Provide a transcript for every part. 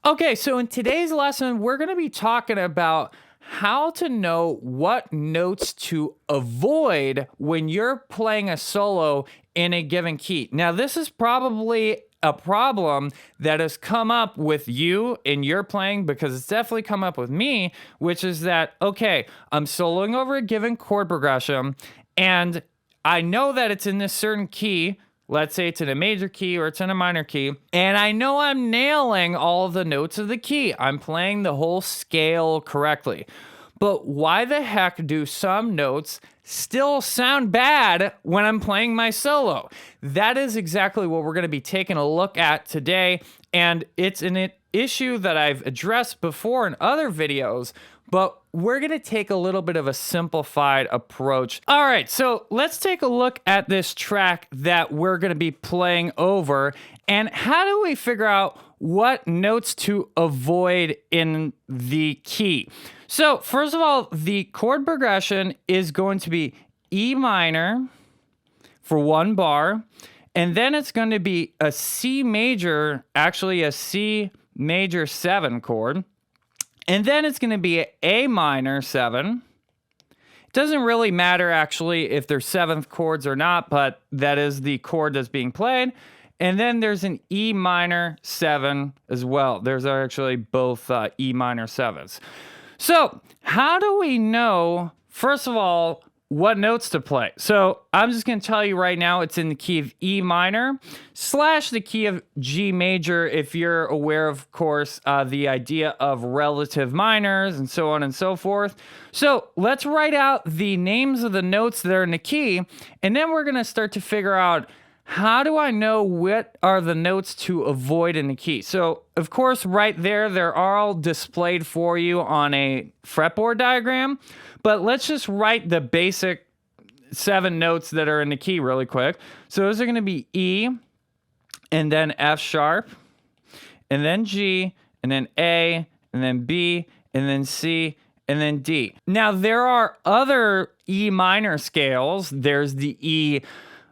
Okay, so in today's lesson, we're going to be talking about how to know what notes to avoid when you're playing a solo in a given key. Now, this is probably a problem that has come up with you in your playing, because it's definitely come up with me, which is that, okay, I'm soloing over a given chord progression, and I know that it's in this certain key. Let's say it's in a major key or it's in a minor key, and I know I'm nailing all the notes of the key. I'm playing the whole scale correctly. But why the heck do some notes still sound bad when I'm playing my solo? That is exactly what we're going to be taking a look at today, and it's an issue that I've addressed before in other videos, but we're going to take a little bit of a simplified approach. All right, so let's take a look at this track that we're going to be playing over, and how do we figure out what notes to avoid in the key? So first of all, the chord progression is going to be E minor for one bar, and then it's going to be a C major, actually a C major 7 chord. And then it's going to be an A minor 7. It doesn't really matter actually if they're 7th chords or not, but that is the chord that's being played. And then there's an E minor 7 as well. There's actually both E minor 7s. So how do we know, first of all, what notes to play? So I'm just going to tell you right now, it's in the key of E minor / the key of G major, if you're aware, of course, the idea of relative minors and so on and so forth. So let's write out the names of the notes that are in the key, and then we're going to start to figure out, how do I know what are the notes to avoid in the key? So, of course, right there, they're all displayed for you on a fretboard diagram. But let's just write the basic 7 notes that are in the key really quick. So those are going to be E, and then F sharp, and then G, and then A, and then B, and then C, and then D. Now, there are other E minor scales. There's the E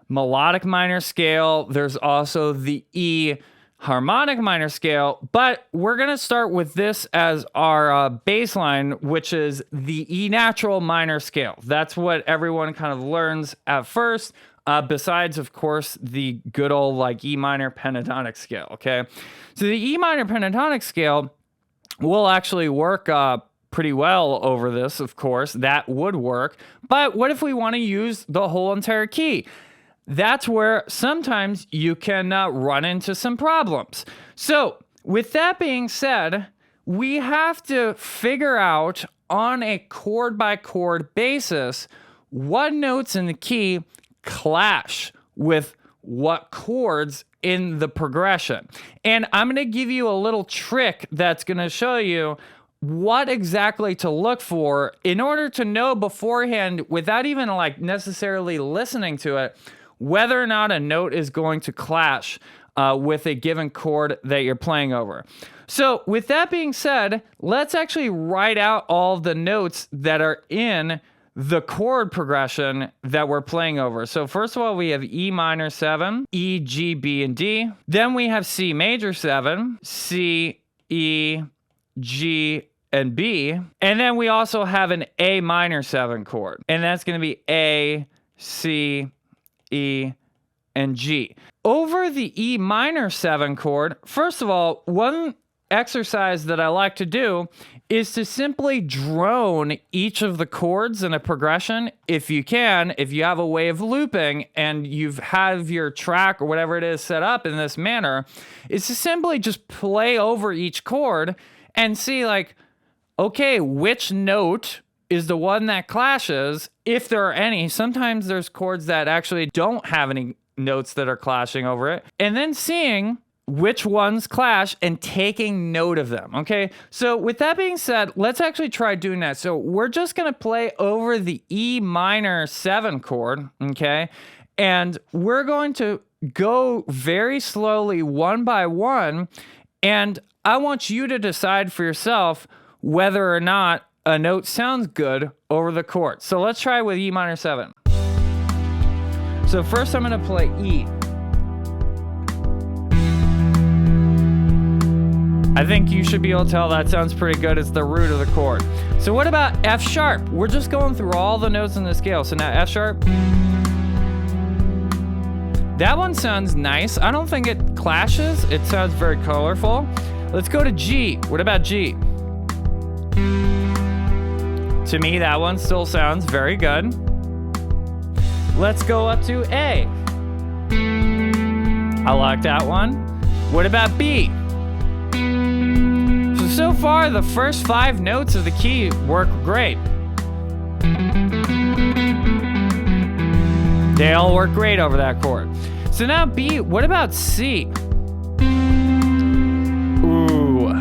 melodic minor scale. There's also the E harmonic minor scale, but we're going to start with this as our baseline, which is the E natural minor scale. That's what everyone kind of learns at first, besides, of course, the good old like E minor pentatonic scale, okay? So the E minor pentatonic scale will actually work pretty well over this, of course. That would work, but what if we want to use the whole entire key? That's where sometimes you can run into some problems. So with that being said, we have to figure out on a chord by chord basis what notes in the key clash with what chords in the progression. And I'm going to give you a little trick that's going to show you what exactly to look for in order to know beforehand, without even like necessarily listening to it, whether or not a note is going to clash with a given chord that you're playing over. So with that being said, let's actually write out all the notes that are in the chord progression that we're playing over. So first of all, we have E minor 7, E, G, B, and D. Then we have C major 7, C, E, G, and B. And then we also have an A minor 7 chord. And that's going to be A, C, E, and G. Over the E minor 7 chord, first of all, one exercise that I like to do is to simply drone each of the chords in a progression. If you can, if you have a way of looping and you have your track or whatever it is set up in this manner, is to simply just play over each chord and see like, okay, which note is the one that clashes, if there are any. Sometimes there's chords that actually don't have any notes that are clashing over it. And then seeing which ones clash and taking note of them, okay? So with that being said, let's actually try doing that. So we're just going to play over the E minor 7 chord, okay? And we're going to go very slowly one by one, and I want you to decide for yourself whether or not a note sounds good over the chord. So let's try with E minor 7. So first I'm going to play E. I think you should be able to tell that sounds pretty good. It's the root of the chord. So what about F sharp? We're just going through all the notes in the scale. So now F sharp. That one sounds nice. I don't think it clashes. It sounds very colorful. Let's go to G. What about G? To me, that one still sounds very good. Let's go up to A. I like that one. What about B? So far, the first 5 notes of the key work great. They all work great over that chord. So now B, what about C? Ooh,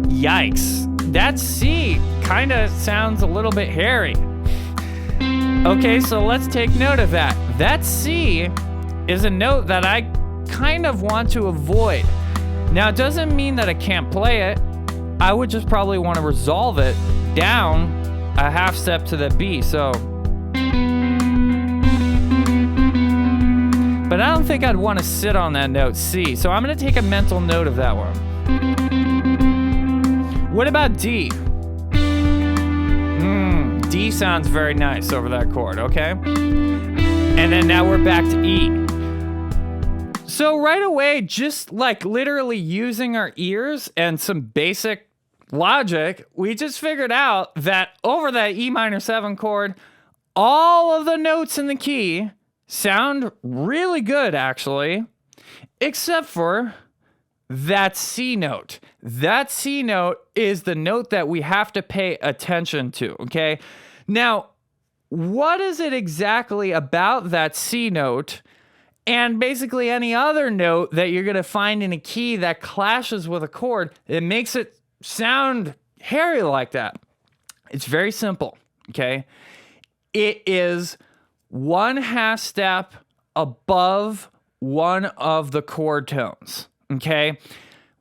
yikes. That C kind of sounds a little bit hairy. Okay, so let's take note of that. That C is a note that I kind of want to avoid. Now, it doesn't mean that I can't play it. I would just probably want to resolve it down a half step to the B, so. But I don't think I'd want to sit on that note C, so I'm going to take a mental note of that one. What about D? D sounds very nice over that chord, okay? And then now we're back to E. So right away, just like literally using our ears and some basic logic, we just figured out that over that E minor 7 chord, all of the notes in the key sound really good, actually, except for that C note. That C note is the note that we have to pay attention to, okay? Now, what is it exactly about that C note and basically any other note that you're going to find in a key that clashes with a chord that makes it sound hairy like that? It's very simple, okay? It is 1/2 step above one of the chord tones, okay?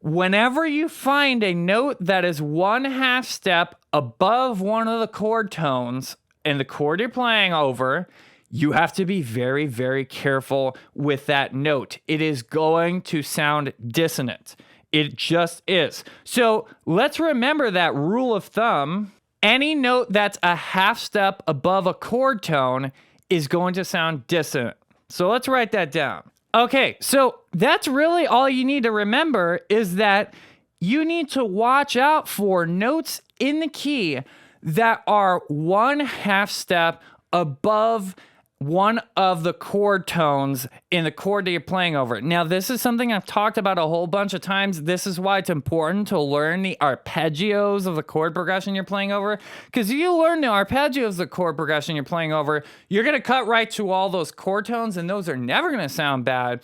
Whenever you find a note that is 1/2 step above one of the chord tones and the chord you're playing over, you have to be very, very careful with that note. It is going to sound dissonant. It just is. So let's remember that rule of thumb. Any note that's a 1/2 step above a chord tone is going to sound dissonant. So let's write that down. Okay, so that's really all you need to remember, is that you need to watch out for notes in the key that are 1/2 step above one of the chord tones in the chord that you're playing over. Now, this is something I've talked about a whole bunch of times. This is why it's important to learn the arpeggios of the chord progression you're playing over. Because if you learn the arpeggios of the chord progression you're playing over, you're going to cut right to all those chord tones, and those are never going to sound bad.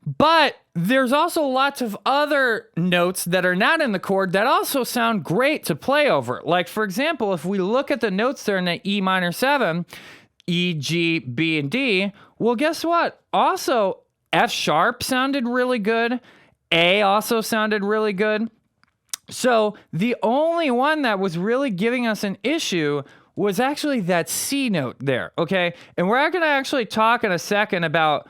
But there's also lots of other notes that are not in the chord that also sound great to play over. Like, for example, if we look at the notes there in the E minor 7, E, G, B, and D, well, guess what? Also, F sharp sounded really good. A also sounded really good. So the only one that was really giving us an issue was actually that C note there, okay? And we're going to actually talk in a second about,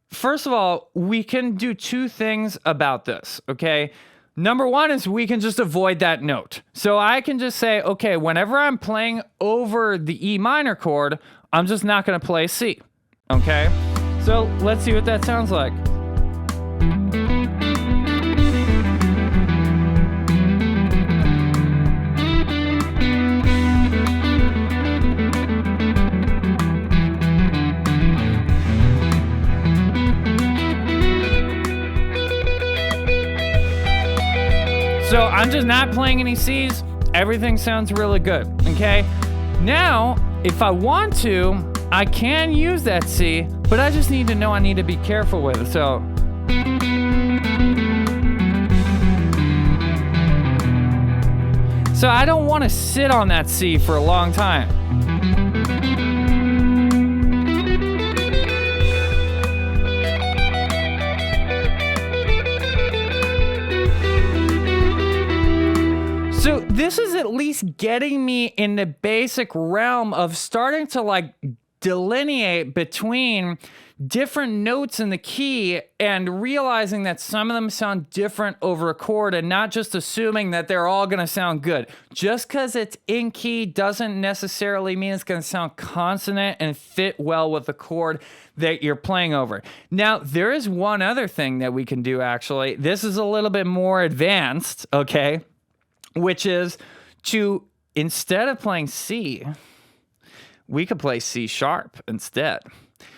first of all, we can do 2 things about this, okay? Number one is we can just avoid that note. So I can just say, okay, whenever I'm playing over the E minor chord, I'm just not going to play C, okay? So let's see what that sounds like. So I'm just not playing any C's. Everything sounds really good, okay? Now, if I want to, I can use that C, but I just need to know I need to be careful with it. So I don't want to sit on that C for a long time. So this is at least getting me in the basic realm of starting to like delineate between different notes in the key and realizing that some of them sound different over a chord and not just assuming that they're all going to sound good. Just because it's in key doesn't necessarily mean it's going to sound consonant and fit well with the chord that you're playing over. Now, there is one other thing that we can do, actually. This is a little bit more advanced, okay? Which is to, instead of playing C, we could play C sharp instead.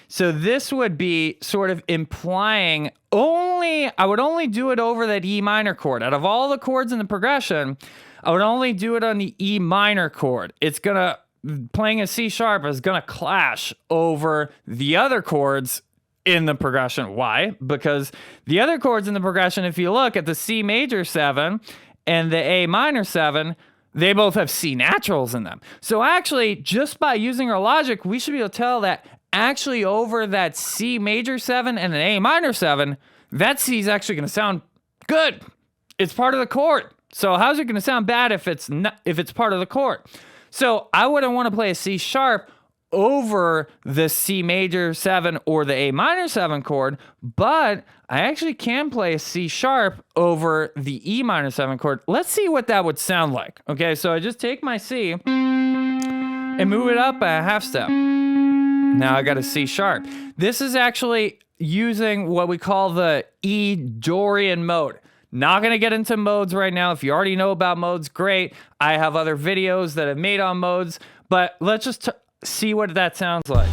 So this would be sort of implying I would only do it over that E minor chord. Out of all the chords in the progression, I would only do it on the E minor chord. Playing a C sharp is gonna clash over the other chords in the progression. Why? Because the other chords in the progression, if you look at the C major 7 and the A minor 7, they both have C naturals in them. So actually, just by using our logic, we should be able to tell that actually over that C major 7 and an A minor 7, that C is actually going to sound good. It's part of the chord. So how's it going to sound bad if it's part of the chord? So I wouldn't want to play a C sharp over the C major 7 or the A minor 7 chord, but I actually can play a C sharp over the E minor 7 chord. Let's see what that would sound like. Okay, so I just take my C and move it up a half step. Now I got a C sharp. This is actually using what we call the E Dorian mode. Not going to get into modes right now. If you already know about modes, great. I have other videos that I've made on modes, but let's just see what that sounds like.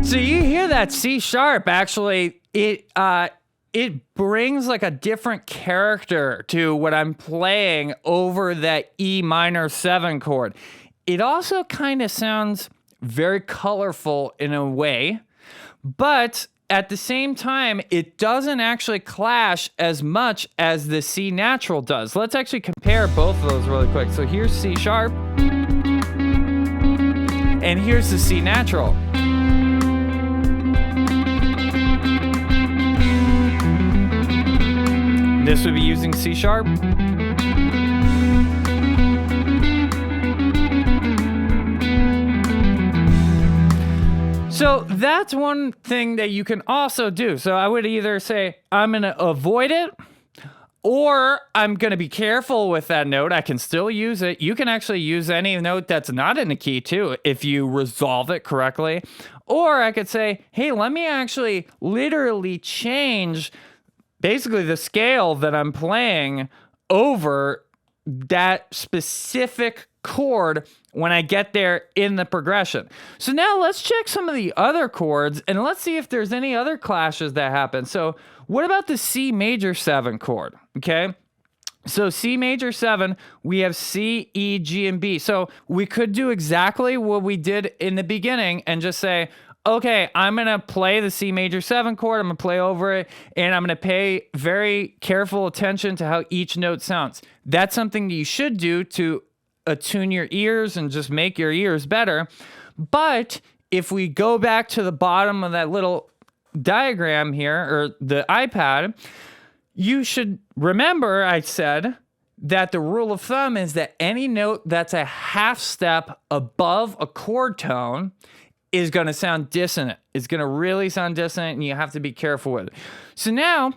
So you hear that C sharp, actually, it brings like a different character to what I'm playing over that E minor 7 chord. It also kind of sounds very colorful in a way, but at the same time, it doesn't actually clash as much as the C natural does. Let's actually compare both of those really quick. So here's C sharp, and here's the C natural. This would be using C sharp. So that's one thing that you can also do. So I would either say, I'm going to avoid it, or I'm going to be careful with that note. I can still use it. You can actually use any note that's not in the key too, if you resolve it correctly. Or I could say, hey, let me actually literally change basically the scale that I'm playing over that specific chord when I get there in the progression. So now let's check some of the other chords and let's see if there's any other clashes that happen. So what about the C major 7 chord? Okay. So C major 7, we have C, E, G, and B. So we could do exactly what we did in the beginning and just say, okay, I'm going to play the C major 7 chord, I'm going to play over it, and I'm going to pay very careful attention to how each note sounds. That's something that you should do to attune your ears and just make your ears better. But if we go back to the bottom of that little diagram here, or the iPad, you should remember I said that the rule of thumb is that any note that's a half step above a chord tone is going to sound dissonant. It's going to really sound dissonant, and you have to be careful with it. So now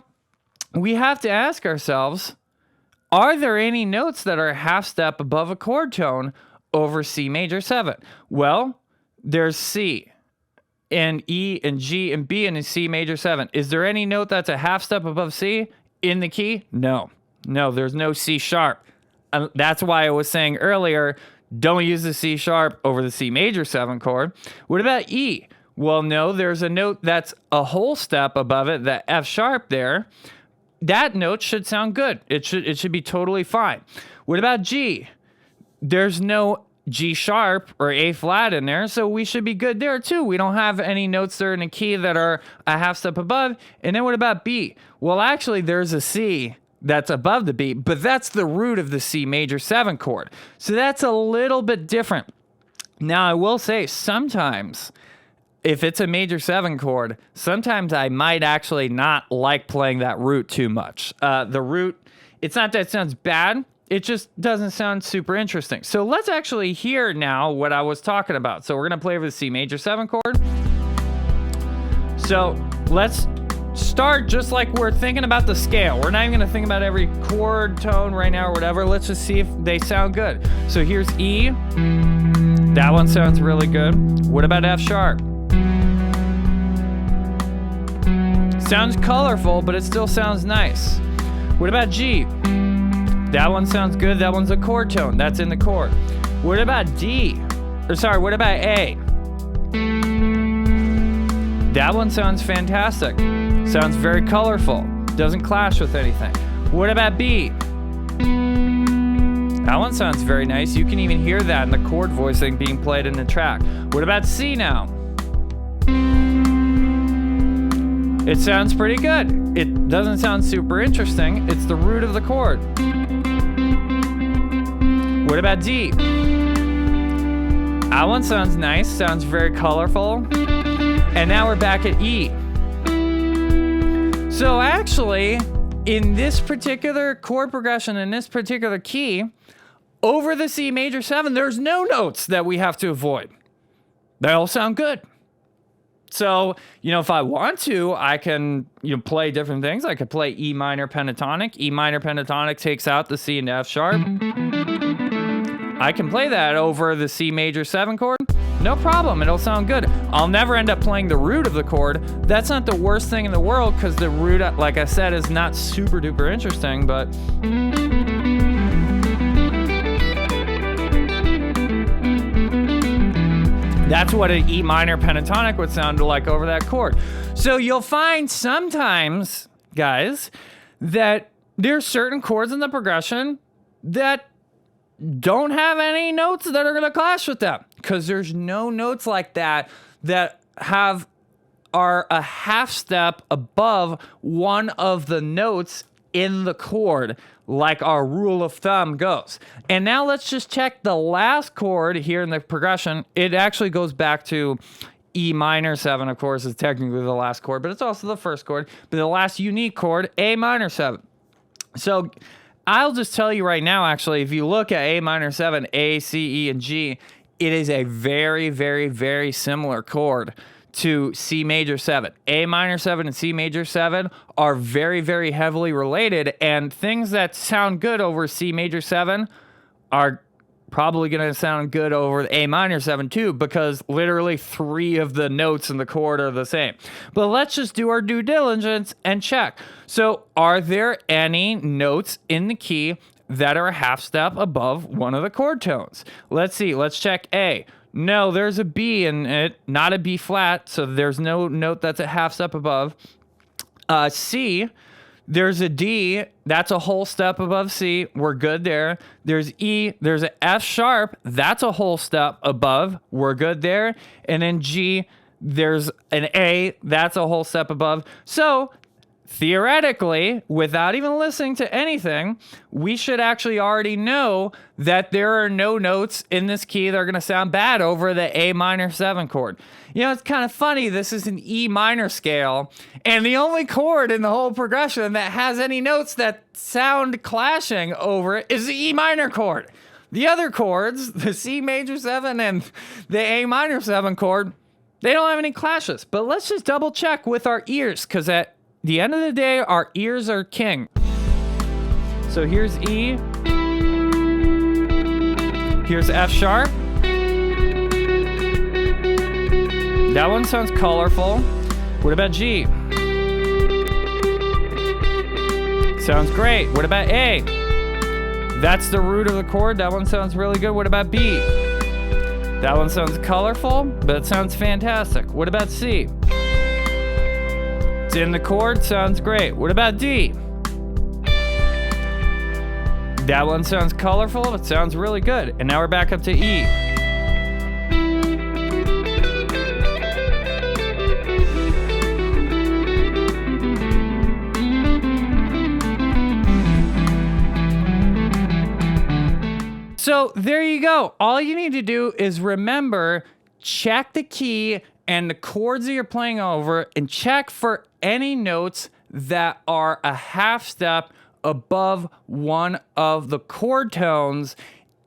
we have to ask ourselves, are there any notes that are a half step above a chord tone over C major 7? Well, there's C and E and G and B in C major 7. Is there any note that's a half step above C in the key? No, there's no C sharp. That's why I was saying earlier, don't use the C sharp over the C major 7 chord. What about E? Well, no, there's a note that's a whole step above it, that F sharp there. That note should sound good. It should be totally fine. What about G? There's no G sharp or A flat in there, so we should be good there too. We don't have any notes there in a key that are a half step above. And then what about B? Well, actually, there's a C that's above the B, but that's the root of the C major 7 chord. So that's a little bit different. Now, I will say sometimes, if it's a major 7 chord, sometimes I might actually not like playing that root too much. The root, it's not that it sounds bad, it just doesn't sound super interesting. So let's actually hear now what I was talking about. So we're gonna play over the C major 7 chord. So let's start just like we're thinking about the scale. We're not even gonna think about every chord tone right now or whatever. Let's just see if they sound good. So here's E. That one sounds really good. What about F sharp? Sounds colorful, but it still sounds nice. What about G? That one sounds good. That one's a chord tone. That's in the chord. What about D? Or sorry, what about A? That one sounds fantastic. Sounds very colorful. Doesn't clash with anything. What about B? That one sounds very nice. You can even hear that in the chord voicing being played in the track. What about C now? It sounds pretty good. It doesn't sound super interesting. It's the root of the chord. What about D? That one sounds nice, sounds very colorful. And now we're back at E. So actually, in this particular chord progression, in this particular key, over the C major 7, there's no notes that we have to avoid. They all sound good. So, if I want to, I can, play different things. I could play E minor pentatonic. E minor pentatonic takes out the C and F sharp. I can play that over the C major 7 chord. No problem, it'll sound good. I'll never end up playing the root of the chord. That's not the worst thing in the world because the root, like I said, is not super duper interesting, but that's what an E minor pentatonic would sound like over that chord. So you'll find sometimes, guys, that there's certain chords in the progression that don't have any notes that are going to clash with them because there's no notes like that that are a half step above one of the notes in the chord, like our rule of thumb goes. And now let's just check the last chord here in the progression. It actually goes back to E minor 7, of course, is technically the last chord, but it's also the first chord. But the last unique chord, A minor 7. So I'll just tell you right now, actually, if you look at A minor 7, A, C, E, and G, it is a very, very, very similar chord to C major 7. A minor 7 and C major 7 are very, very heavily related, and things that sound good over C major 7 are probably going to sound good over A minor 7 too, because literally 3 of the notes in the chord are the same. But let's just do our due diligence and check. So are there any notes in the key that are a half step above one of the chord tones? Let's see. Let's check A. No, there's a B in it, not a B flat, so there's no note that's a half step above. C, there's a D, that's a whole step above C, we're good there. There's E, there's an F sharp, that's a whole step above, we're good there. And then G, there's an A, that's a whole step above. So theoretically, without even listening to anything, we should actually already know that there are no notes in this key that are going to sound bad over the A minor 7 chord. It's kind of funny. This is an E minor scale, and the only chord in the whole progression that has any notes that sound clashing over it is the E minor chord. The other chords, the C major 7 and the A minor 7 chord, they don't have any clashes. But let's just double check with our ears, because at the end of the day, our ears are king. So here's E. Here's F sharp. That one sounds colorful. What about G? Sounds great. What about A? That's the root of the chord. That one sounds really good. What about B? That one sounds colorful, but it sounds fantastic. What about C? In the chord, sounds great. What about D? That one sounds colorful. It sounds really good. And now we're back up to E. So there you go. All you need to do is remember, check the key and the chords that you're playing over and check for any notes that are a half step above one of the chord tones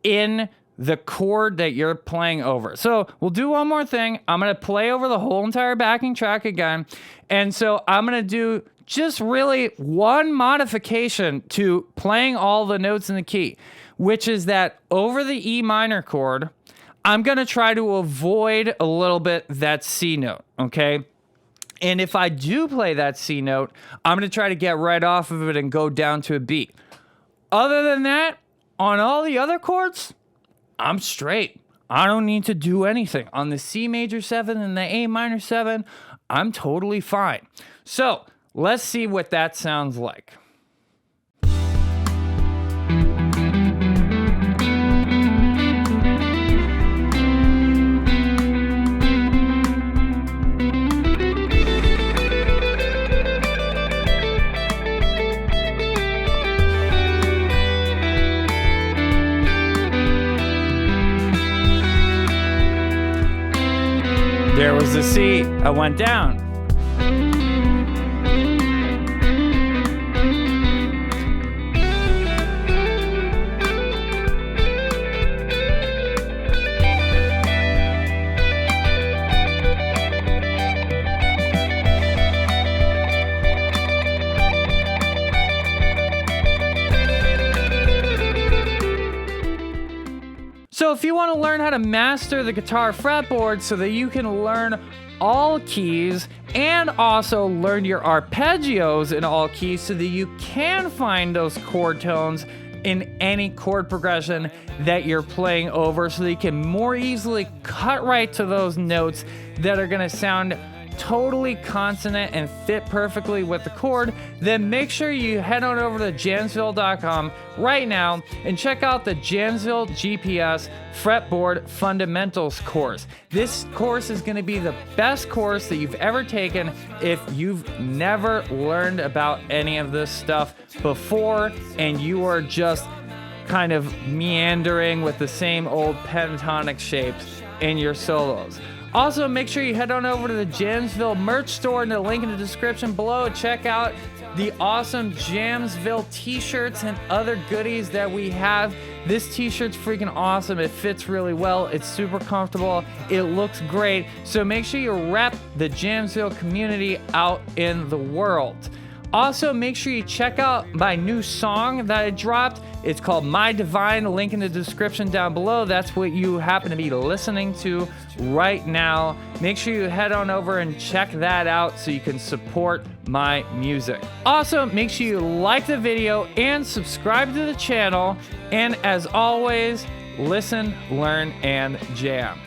in the chord that you're playing over. So we'll do one more thing. I'm going to play over the whole entire backing track again. And so I'm going to do just really one modification to playing all the notes in the key, which is that over the E minor chord, I'm going to try to avoid a little bit that C note, okay? And if I do play that C note, I'm going to try to get right off of it and go down to a B. Other than that, on all the other chords, I'm straight. I don't need to do anything. On the C major 7 and the A minor 7, I'm totally fine. So let's see what that sounds like. There was the C. I went down. So if you want to learn how to master the guitar fretboard so that you can learn all keys and also learn your arpeggios in all keys so that you can find those chord tones in any chord progression that you're playing over so that you can more easily cut right to those notes that are going to sound totally consonant and fit perfectly with the chord, then make sure you head on over to jamsville.com right now and check out the Jamsville GPS Fretboard Fundamentals course. This course is going to be the best course that you've ever taken if you've never learned about any of this stuff before and you are just kind of meandering with the same old pentatonic shapes in your solos. Also, make sure you head on over to the Jamsville merch store in the link in the description below. Check out the awesome Jamsville t-shirts and other goodies that we have. This t-shirt's freaking awesome. It fits really well. It's super comfortable. It looks great. So make sure you rep the Jamsville community out in the world. Also, make sure you check out my new song that I dropped. It's called My Divine, link in the description down below. That's what you happen to be listening to right now. Make sure you head on over and check that out so you can support my music. Also, make sure you like the video and subscribe to the channel. And as always, listen, learn, and jam.